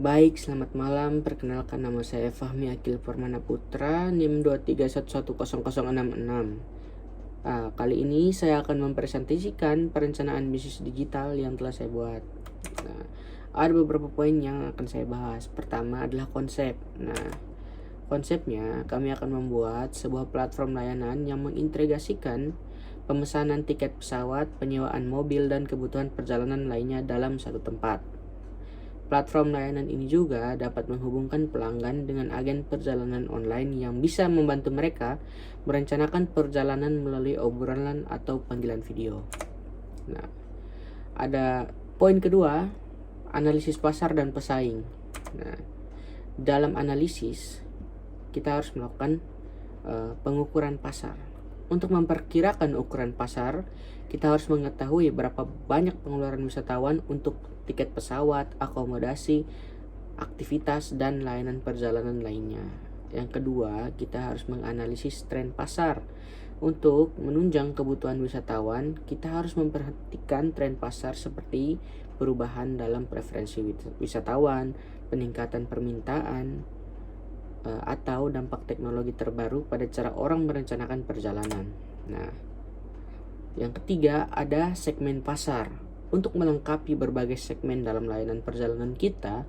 Baik, selamat malam. Perkenalkan, nama saya Fahmi Akil Permana Putra, NIM 231100066. Kali ini saya akan mempresentasikan perencanaan bisnis digital yang telah saya buat. Nah, ada beberapa poin yang akan saya bahas. Pertama adalah konsep. Nah, konsepnya kami akan membuat sebuah platform layanan yang mengintegrasikan pemesanan tiket pesawat, penyewaan mobil, dan kebutuhan perjalanan lainnya dalam satu tempat. Platform layanan ini juga dapat menghubungkan pelanggan dengan agen perjalanan online yang bisa membantu mereka merencanakan perjalanan melalui obrolan atau panggilan video. Nah, ada poin kedua, analisis pasar dan pesaing. Nah, dalam analisis kita harus melakukan pengukuran pasar. Untuk memperkirakan ukuran pasar, kita harus mengetahui berapa banyak pengeluaran wisatawan untuk tiket pesawat, akomodasi, aktivitas, dan layanan perjalanan lainnya. Yang kedua, kita harus menganalisis tren pasar. Untuk menunjang kebutuhan wisatawan, kita harus memperhatikan tren pasar seperti perubahan dalam preferensi wisatawan, peningkatan permintaan, atau dampak teknologi terbaru pada cara orang merencanakan perjalanan. Nah, yang ketiga ada segmen pasar. Untuk melengkapi berbagai segmen dalam layanan perjalanan kita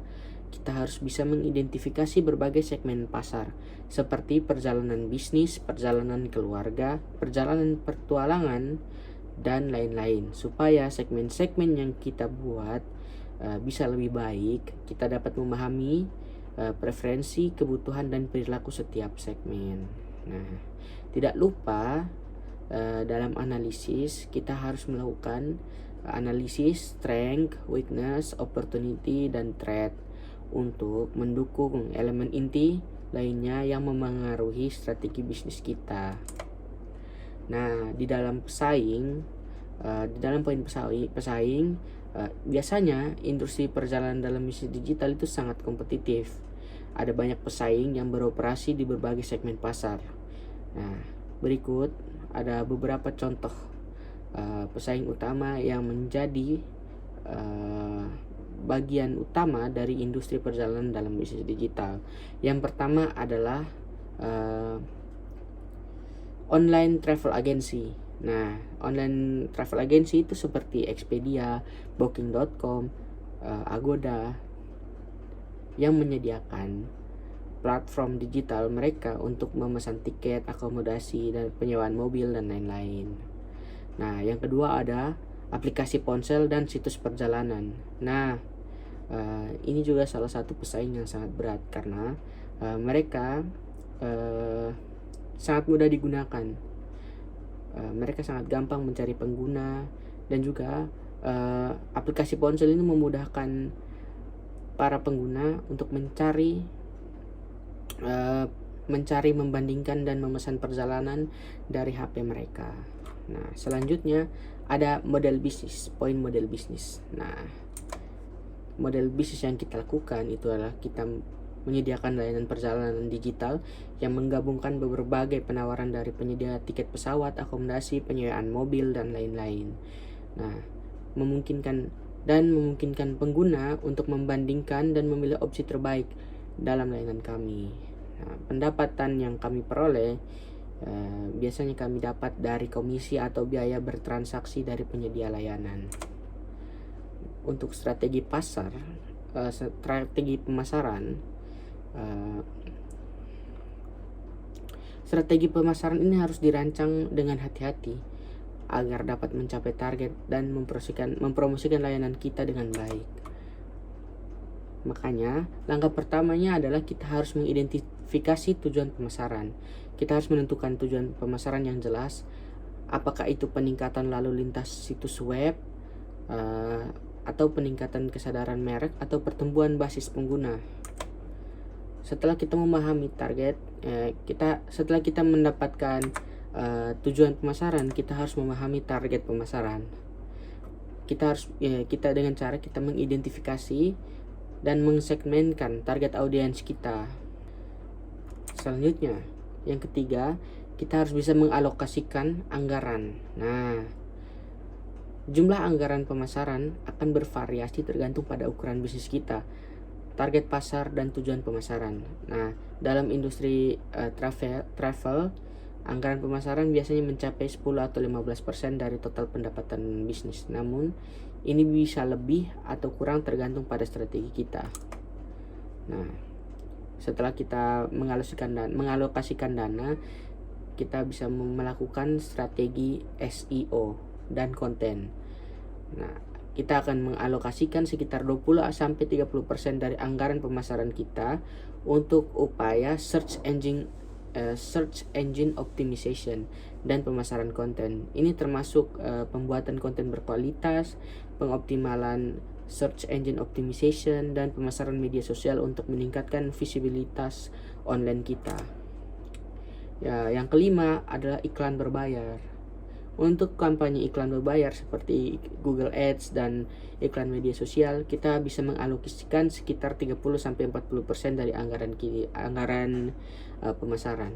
harus bisa mengidentifikasi berbagai segmen pasar seperti perjalanan bisnis, perjalanan keluarga, perjalanan petualangan, dan lain-lain, supaya segmen-segmen yang kita buat bisa lebih baik. Kita dapat memahami preferensi, kebutuhan, dan perilaku setiap segmen. Nah, tidak lupa dalam analisis kita harus melakukan analisis strength, weakness, opportunity, dan threat untuk mendukung elemen inti lainnya yang memengaruhi strategi bisnis kita. Nah, di dalam poin pesaing, biasanya industri perjalanan dalam bisnis digital itu sangat kompetitif. Ada banyak pesaing yang beroperasi di berbagai segmen pasar. Nah, berikut ada beberapa contoh pesaing utama yang menjadi bagian utama dari industri perjalanan dalam bisnis digital. Yang pertama adalah online travel agency. Nah, online travel agency itu seperti Expedia, Booking.com, Agoda, yang menyediakan platform digital mereka untuk memesan tiket, akomodasi, dan penyewaan mobil, dan lain-lain. Nah, yang kedua ada aplikasi ponsel dan situs perjalanan. Nah, ini juga salah satu pesaing yang sangat berat karena mereka sangat mudah digunakan. Mereka sangat gampang mencari pengguna, dan juga aplikasi ponsel ini memudahkan para pengguna untuk mencari, membandingkan, dan memesan perjalanan dari HP mereka. Nah, selanjutnya ada model bisnis, poin model bisnis. Nah, model bisnis yang kita lakukan itu adalah kita menyediakan layanan perjalanan digital yang menggabungkan berbagai penawaran dari penyedia tiket pesawat, akomodasi, penyewaan mobil, dan lain-lain. Nah, memungkinkan pengguna untuk membandingkan dan memilih opsi terbaik dalam layanan kami. Nah, pendapatan yang kami peroleh biasanya kami dapat dari komisi atau biaya bertransaksi dari penyedia layanan. Untuk strategi pasar, strategi pemasaran, strategi pemasaran ini harus dirancang dengan hati-hati agar dapat mencapai target dan mempromosikan layanan kita dengan baik. Makanya, langkah pertamanya adalah kita harus mengidentifikasi tujuan pemasaran. Kita harus menentukan tujuan pemasaran yang jelas, apakah itu peningkatan lalu lintas situs web, atau peningkatan kesadaran merek, atau pertumbuhan basis pengguna. Setelah kita memahami target, setelah kita mendapatkan tujuan pemasaran, kita harus memahami target pemasaran. Kita dengan cara kita mengidentifikasi dan mengsegmenkan target audiens kita. Selanjutnya, yang ketiga, kita harus bisa mengalokasikan anggaran. Nah, jumlah anggaran pemasaran akan bervariasi tergantung pada ukuran bisnis kita. target pasar dan tujuan pemasaran. Nah, dalam industri travel, anggaran pemasaran biasanya mencapai 10 atau 15% dari total pendapatan bisnis. Namun, ini bisa lebih atau kurang tergantung pada strategi kita. Nah, setelah kita mengalokasikan dana, kita bisa melakukan strategi SEO dan konten. Nah, kita akan mengalokasikan sekitar 20-30% dari anggaran pemasaran kita untuk upaya search engine optimization dan pemasaran konten. Ini termasuk pembuatan konten berkualitas, pengoptimalan search engine optimization, dan pemasaran media sosial untuk meningkatkan visibilitas online kita. Ya, yang kelima adalah iklan berbayar. Untuk kampanye iklan berbayar seperti Google Ads dan iklan media sosial, kita bisa mengalokasikan sekitar 30-40% dari anggaran pemasaran.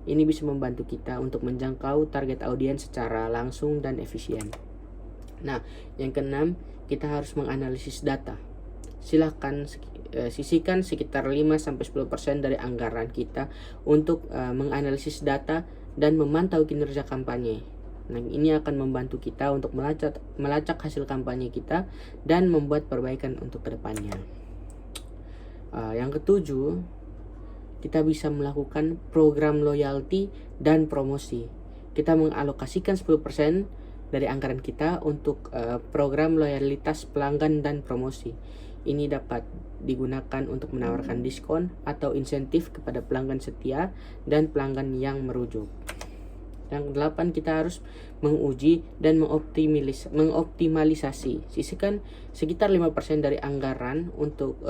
Ini bisa membantu kita untuk menjangkau target audiens secara langsung dan efisien. Nah, yang keenam, kita harus menganalisis data. Silahkan sisihkan sekitar 5-10% dari anggaran kita untuk menganalisis data dan memantau kinerja kampanye. Nah, ini akan membantu kita untuk melacak hasil kampanye kita dan membuat perbaikan untuk kedepannya. Yang ketujuh, kita bisa melakukan program loyalty dan promosi. Kita mengalokasikan 10% dari anggaran kita untuk program loyalitas pelanggan dan promosi. Ini dapat digunakan untuk menawarkan diskon atau insentif kepada pelanggan setia dan pelanggan yang merujuk. Yang kedelapan, kita harus menguji dan mengoptimalisasi. Sisihkan sekitar 5% dari anggaran untuk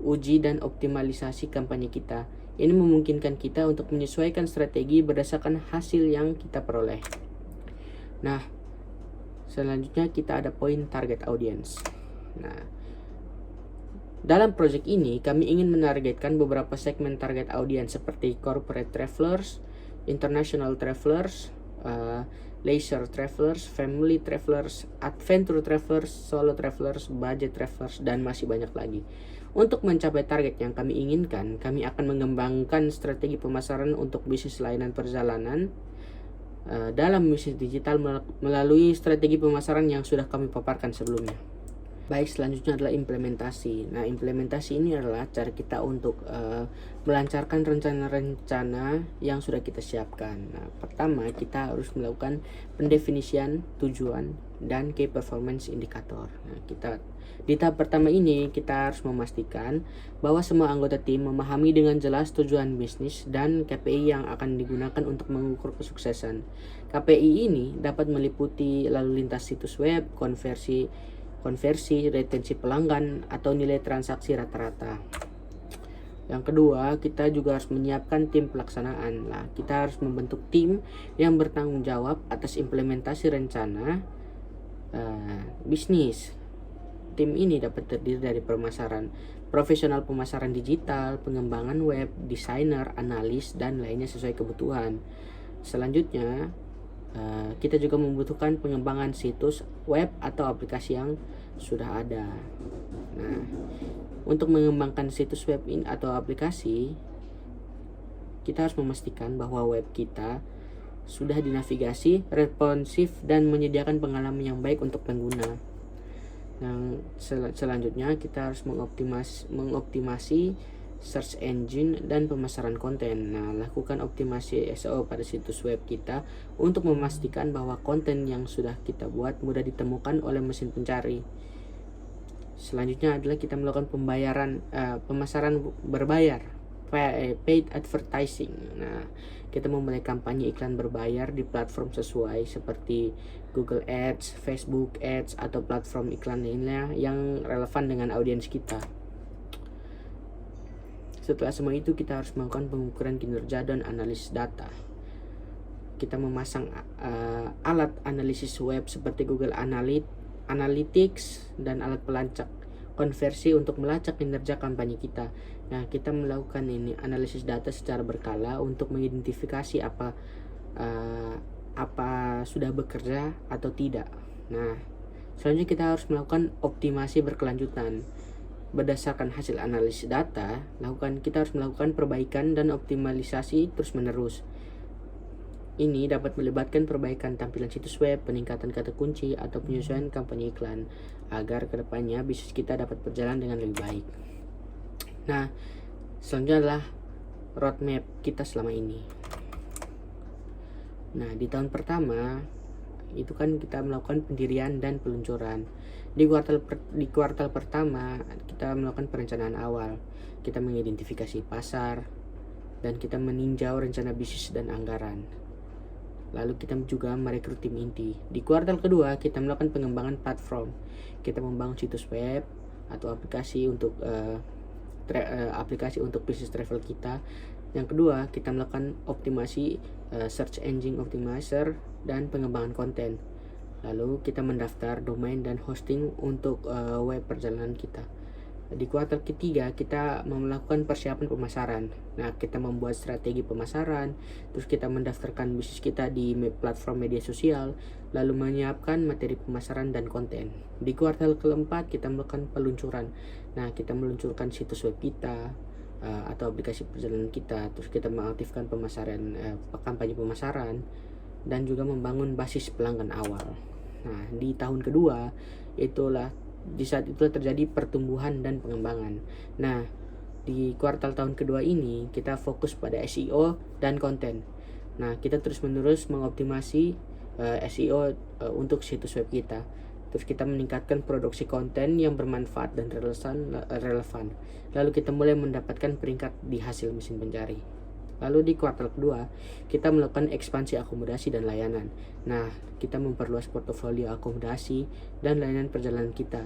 uji dan optimalisasi kampanye kita. Ini memungkinkan kita untuk menyesuaikan strategi berdasarkan hasil yang kita peroleh. Nah, selanjutnya kita ada poin target audience. Nah, dalam proyek ini kami ingin menargetkan beberapa segmen target audience seperti corporate travelers, international travelers, leisure travelers, family travelers, adventure travelers, solo travelers, budget travelers, dan masih banyak lagi. Untuk mencapai target yang kami inginkan, kami akan mengembangkan strategi pemasaran untuk bisnis layanan perjalanan dalam bisnis digital melalui strategi pemasaran yang sudah kami paparkan sebelumnya. Baik, selanjutnya adalah implementasi. Nah, implementasi ini adalah cara kita untuk melancarkan rencana-rencana yang sudah kita siapkan. Nah, pertama kita harus melakukan pendefinisian tujuan dan key performance indicator. Nah, di tahap pertama ini kita harus memastikan bahwa semua anggota tim memahami dengan jelas tujuan bisnis dan KPI yang akan digunakan untuk mengukur kesuksesan. KPI ini dapat meliputi lalu lintas situs web, konversi, retensi pelanggan, atau nilai transaksi rata-rata. Yang kedua, kita juga harus menyiapkan tim pelaksanaan. Nah, kita harus membentuk tim yang bertanggung jawab atas implementasi rencana bisnis. Tim ini dapat terdiri dari profesional pemasaran digital, pengembangan web, desainer, analis, dan lainnya sesuai kebutuhan. Selanjutnya, kita juga membutuhkan pengembangan situs web atau aplikasi yang sudah ada. Nah, untuk mengembangkan situs web ini atau aplikasi, kita harus memastikan bahwa web kita sudah dinavigasi, responsif, dan menyediakan pengalaman yang baik untuk pengguna. Yang selanjutnya kita harus mengoptimasi search engine dan pemasaran konten. Nah, lakukan optimasi SEO pada situs web kita untuk memastikan bahwa konten yang sudah kita buat mudah ditemukan oleh mesin pencari. Selanjutnya adalah kita melakukan pemasaran berbayar, paid advertising. Nah, kita memulai kampanye iklan berbayar di platform sesuai seperti Google Ads, Facebook Ads, atau platform iklan lainnya yang relevan dengan audiens kita. Setelah semua itu, kita harus melakukan pengukuran kinerja dan analisis data. Kita memasang alat analisis web seperti Google Analytics dan alat pelacak konversi untuk melacak kinerja kampanye kita. Nah, kita melakukan analisis data secara berkala untuk mengidentifikasi apa sudah bekerja atau tidak. Nah, selanjutnya kita harus melakukan optimasi berkelanjutan. berdasarkan hasil analisis data, kita harus melakukan perbaikan dan optimalisasi terus-menerus. Ini dapat melibatkan perbaikan tampilan situs web, peningkatan kata kunci, atau penyesuaian kampanye iklan agar kedepannya bisnis kita dapat berjalan dengan lebih baik. Nah, selanjutnya adalah roadmap kita selama ini. Nah, di tahun pertama itu kan kita melakukan pendirian dan peluncuran. Di kuartal pertama kita melakukan perencanaan awal. Kita mengidentifikasi pasar dan kita meninjau rencana bisnis dan anggaran. Lalu kita juga merekrut tim inti. Di kuartal kedua kita melakukan pengembangan platform. Kita membangun situs web atau aplikasi untuk bisnis travel kita. Yang kedua, kita melakukan optimasi search engine optimizer dan pengembangan konten. Lalu kita mendaftar domain dan hosting untuk web perjalanan kita. Di kuartal ketiga kita melakukan persiapan pemasaran. Nah, kita membuat strategi pemasaran, terus kita mendaftarkan bisnis kita di platform media sosial, lalu menyiapkan materi pemasaran dan konten. Di kuartal keempat kita melakukan peluncuran. Nah, kita meluncurkan situs web kita atau aplikasi perjalanan kita, terus kita mengaktifkan kampanye pemasaran dan juga membangun basis pelanggan awal. Nah, di tahun kedua di saat itulah terjadi pertumbuhan dan pengembangan. Nah, di kuartal tahun kedua ini kita fokus pada SEO dan konten. Nah, kita terus-menerus mengoptimasi SEO untuk situs web kita. Terus kita meningkatkan produksi konten yang bermanfaat dan relevan. Lalu kita mulai mendapatkan peringkat di hasil mesin pencari. Lalu di kuartal kedua, kita melakukan ekspansi akomodasi dan layanan. Nah, kita memperluas portofolio akomodasi dan layanan perjalanan kita.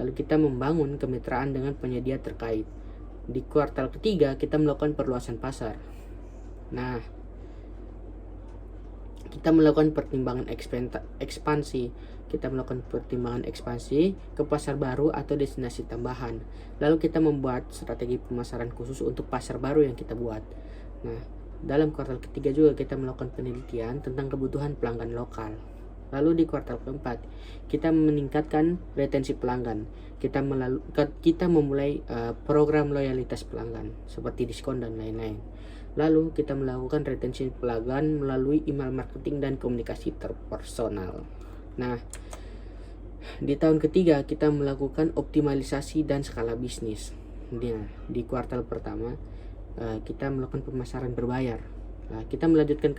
Lalu kita membangun kemitraan dengan penyedia terkait. Di kuartal ketiga, kita melakukan perluasan pasar. Nah, kita melakukan pertimbangan ekspansi. Kita melakukan pertimbangan ekspansi ke pasar baru atau destinasi tambahan. Lalu kita membuat strategi pemasaran khusus untuk pasar baru yang kita buat. Nah, dalam kuartal ketiga juga kita melakukan penelitian tentang kebutuhan pelanggan lokal. Lalu di kuartal keempat, kita meningkatkan retensi pelanggan. Kita memulai program loyalitas pelanggan seperti diskon dan lain-lain. Lalu kita melakukan retensi pelanggan melalui email marketing dan komunikasi terpersonal. Nah, di tahun ketiga kita melakukan optimalisasi dan skala bisnis. Di kuartal pertama kita melakukan pemasaran berbayar. Nah, kita melanjutkan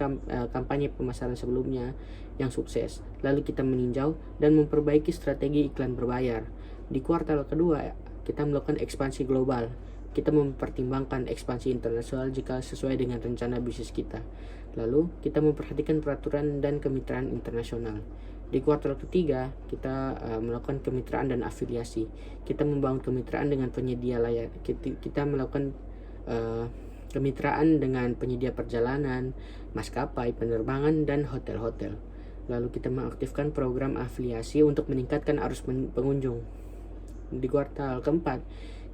kampanye pemasaran sebelumnya yang sukses. Lalu kita meninjau dan memperbaiki strategi iklan berbayar. Di kuartal kedua kita melakukan ekspansi global. Kita mempertimbangkan ekspansi internasional jika sesuai dengan rencana bisnis kita. Lalu kita memperhatikan peraturan dan kemitraan internasional. Di kuartal ketiga kita melakukan kemitraan dan afiliasi. Kita membangun kemitraan dengan penyedia layanan. Kita melakukan kemitraan dengan penyedia perjalanan, maskapai, penerbangan, dan hotel-hotel. Lalu kita mengaktifkan program afiliasi untuk meningkatkan arus pengunjung. Di kuartal keempat,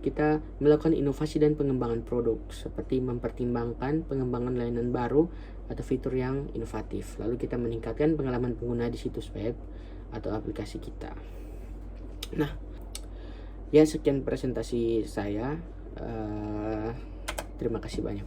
kita melakukan inovasi dan pengembangan produk, seperti mempertimbangkan pengembangan layanan baru atau fitur yang inovatif. Lalu kita meningkatkan pengalaman pengguna di situs web atau aplikasi kita. Nah, ya sekian presentasi saya. Terima kasih banyak.